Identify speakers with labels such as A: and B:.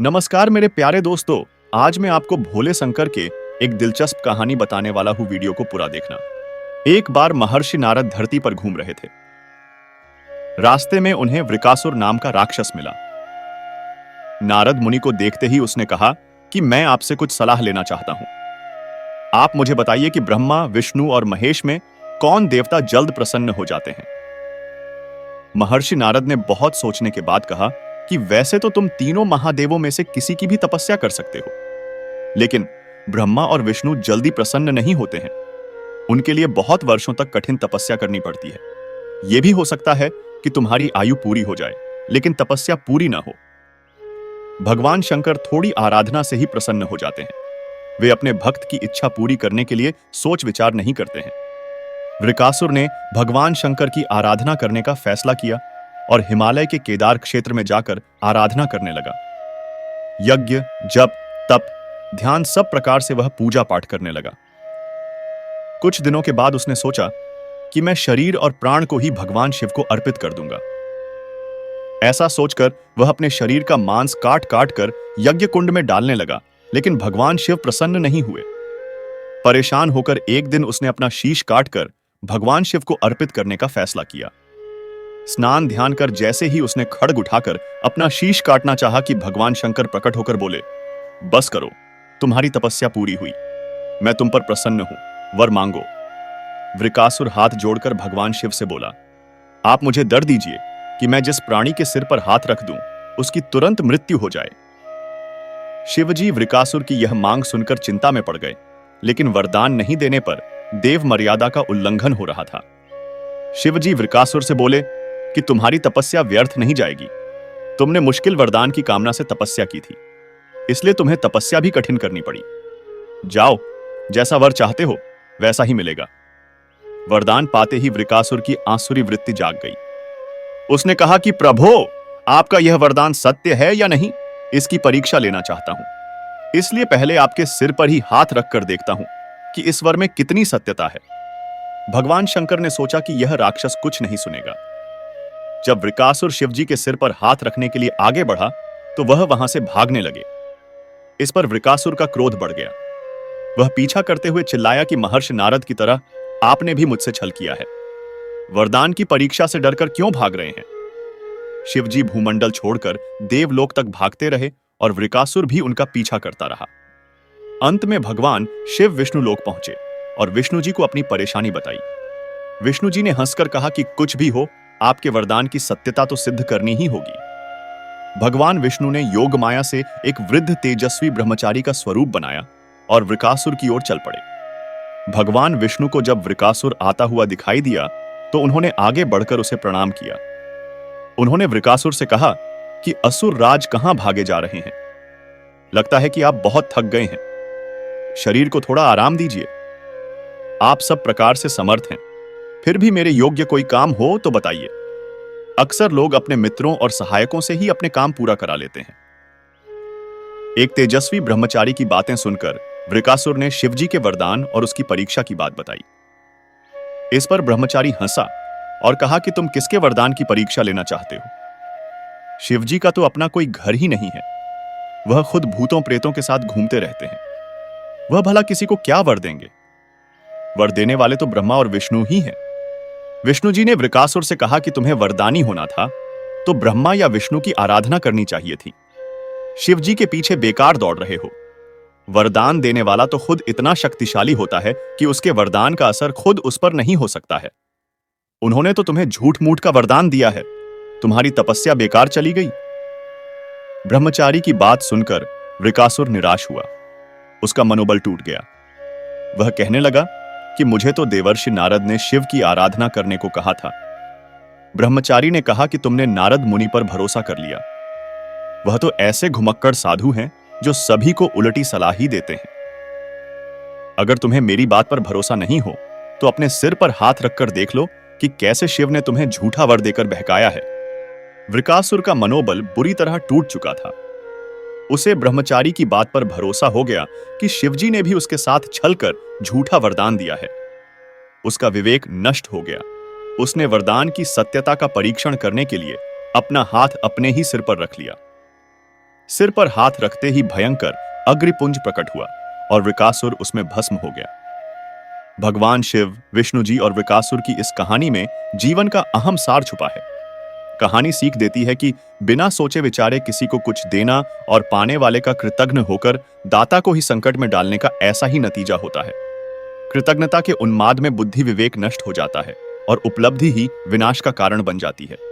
A: नमस्कार मेरे प्यारे दोस्तों। आज मैं आपको भोले शंकर के एक दिलचस्प कहानी बताने वाला हूँ। वीडियो को पूरा देखना। एक बार महर्षि नारद धरती पर घूम रहे थे। रास्ते में उन्हें वृकासुर नाम का राक्षस मिला। नारद मुनि को देखते ही उसने कहा कि मैं आपसे कुछ सलाह लेना चाहता हूं। आप मुझे बताइए कि ब्रह्मा, विष्णु और महेश में कौन देवता जल्द प्रसन्न हो जाते हैं। महर्षि नारद ने बहुत सोचने के बाद कहा कि वैसे तो तुम तीनों महादेवों में से किसी की भी तपस्या कर सकते हो, लेकिन ब्रह्मा और विष्णु जल्दी प्रसन्न नहीं होते हैं। उनके लिए बहुत वर्षों तक कठिन तपस्या करनी पड़ती है। यह भी हो सकता है कि तुम्हारी आयु पूरी हो जाए, लेकिन तपस्या पूरी ना हो। भगवान शंकर थोड़ी आराधना से ही प्रसन्न हो जाते हैं। वे अपने भक्त की इच्छा पूरी करने के लिए सोच विचार नहीं करते हैं। वृकासुर ने भगवान शंकर की आराधना करने का फैसला किया और हिमालय के केदार क्षेत्र में जाकर आराधना करने लगा। यज्ञ, जप, तप, ध्यान सब प्रकार से वह पूजा पाठ करने लगा। कुछ दिनों के बाद उसने सोचा कि मैं शरीर और प्राण को ही भगवान शिव को अर्पित कर दूंगा। ऐसा सोचकर वह अपने शरीर का मांस काट काट कर यज्ञ कुंड में डालने लगा, लेकिन भगवान शिव प्रसन्न नहीं हुए। परेशान होकर एक दिन उसने अपना शीश काटकर भगवान शिव को अर्पित करने का फैसला किया। स्नान ध्यान कर जैसे ही उसने खड्ग उठाकर अपना शीश काटना चाहा कि भगवान शंकर प्रकट होकर बोले, बस करो, तुम्हारी तपस्या पूरी हुई। मैं तुम पर प्रसन्न हूं, वर मांगो। वृकासुर हाथ जोड़कर भगवान शिव से बोला, आप मुझे दर दीजिए कि मैं जिस प्राणी के सिर पर हाथ रख दूं उसकी तुरंत मृत्यु हो जाए। शिवजी वृकासुर की यह मांग सुनकर चिंता में पड़ गए, लेकिन वरदान नहीं देने पर देव मर्यादा का उल्लंघन हो रहा था। शिवजी वृकासुर से बोले कि तुम्हारी तपस्या व्यर्थ नहीं जाएगी। तुमने मुश्किल वरदान की कामना से तपस्या की थी, इसलिए तुम्हें तपस्या भी कठिन करनी पड़ी। जाओ, जैसा वर चाहते हो वैसा ही मिलेगा। वरदान पाते ही वृकासुर की आसुरी वृत्ति जाग गई। उसने कहा कि प्रभो, आपका यह वरदान सत्य है या नहीं, इसकी परीक्षा लेना चाहता हूं। इसलिए पहले आपके सिर पर ही हाथ रखकर देखता हूं कि इस वर में कितनी सत्यता है। भगवान शंकर ने सोचा कि यह राक्षस कुछ नहीं सुनेगा। जब वृकासुर शिवजी के सिर पर हाथ रखने के लिए आगे बढ़ा तो वह वहां से भागने लगे। इस पर वृकासुर का क्रोध बढ़ गया। वह पीछा करते हुए चिल्लाया कि महर्षि नारद की तरह आपने भी मुझसे छल किया है। वरदान की परीक्षा से डरकर क्यों भाग रहे हैं। शिवजी भूमंडल छोड़कर देवलोक तक भागते रहे और वृकासुर भी उनका पीछा करता रहा। अंत में भगवान शिव विष्णु लोक पहुंचे और विष्णु जी को अपनी परेशानी बताई। विष्णु जी ने हंसकर कहा कि कुछ भी हो, आपके वरदान की सत्यता तो सिद्ध करनी ही होगी। भगवान विष्णु ने योग माया से एक वृद्ध तेजस्वी ब्रह्मचारी का स्वरूप बनाया और वृकासुर की ओर चल पड़े। भगवान विष्णु को जब वृकासुर आता हुआ दिखाई दिया तो उन्होंने आगे बढ़कर उसे प्रणाम किया। उन्होंने वृकासुर से कहा कि असुर राज कहां भागे जा रहे हैं। लगता है कि आप बहुत थक गए हैं। शरीर को थोड़ा आराम दीजिए। आप सब प्रकार से समर्थ हैं, फिर भी मेरे योग्य कोई काम हो तो बताइए। अक्सर लोग अपने मित्रों और सहायकों से ही अपने काम पूरा करा लेते हैं। एक तेजस्वी ब्रह्मचारी की बातें सुनकर वृकासुर ने शिवजी के वरदान और उसकी परीक्षा की बात बताई। इस पर ब्रह्मचारी हंसा और कहा कि तुम किसके वरदान की परीक्षा लेना चाहते हो। शिवजी का तो अपना कोई घर ही नहीं है। वह खुद भूतों प्रेतों के साथ घूमते रहते हैं। वह भला किसी को क्या वर देंगे। वर देने वाले तो ब्रह्मा और विष्णु ही हैं। विष्णु जी ने वृकासुर से कहा कि तुम्हें वरदानी होना था तो ब्रह्मा या विष्णु की आराधना करनी चाहिए थी। शिव जी के पीछे बेकार दौड़ रहे हो। वरदान देने वाला तो खुद इतना शक्तिशाली होता है कि उसके वरदान का असर खुद उस पर नहीं हो सकता है। उन्होंने तो तुम्हें झूठ मूठ का वरदान दिया है। तुम्हारी तपस्या बेकार चली गई। ब्रह्मचारी की बात सुनकर वृकासुर निराश हुआ। उसका मनोबल टूट गया। वह कहने लगा कि मुझे तो देवर्षि नारद ने शिव की आराधना करने को कहा था। ब्रह्मचारी ने कहा कि तुमने नारद मुनि पर भरोसा कर लिया। वह तो ऐसे घुमक्कड़ साधु हैं जो सभी को उलटी सलाह ही देते हैं। अगर तुम्हें मेरी बात पर भरोसा नहीं हो तो अपने सिर पर हाथ रखकर देख लो कि कैसे शिव ने तुम्हें झूठा वर देकर बहकाया है। वृकासुर का मनोबल बुरी तरह टूट चुका था। उसे ब्रह्मचारी की बात पर भरोसा हो गया कि शिवजी ने भी उसके साथ छलकर झूठा वरदान दिया है। उसका विवेक नष्ट हो गया। उसने वरदान की सत्यता का परीक्षण करने के लिए अपना हाथ अपने ही सिर पर रख लिया। सिर पर हाथ रखते ही भयंकर अग्निपुंज प्रकट हुआ और वृकासुर उसमें भस्म हो गया। भगवान शिव, विष्णु जी और वृकासुर की इस कहानी में जीवन का अहम सार छुपा है। कहानी सीख देती है कि बिना सोचे विचारे किसी को कुछ देना और पाने वाले का कृतज्ञ होकर दाता को ही संकट में डालने का ऐसा ही नतीजा होता है। कृतज्ञता के उन्माद में बुद्धि विवेक नष्ट हो जाता है और उपलब्धि ही विनाश का कारण बन जाती है।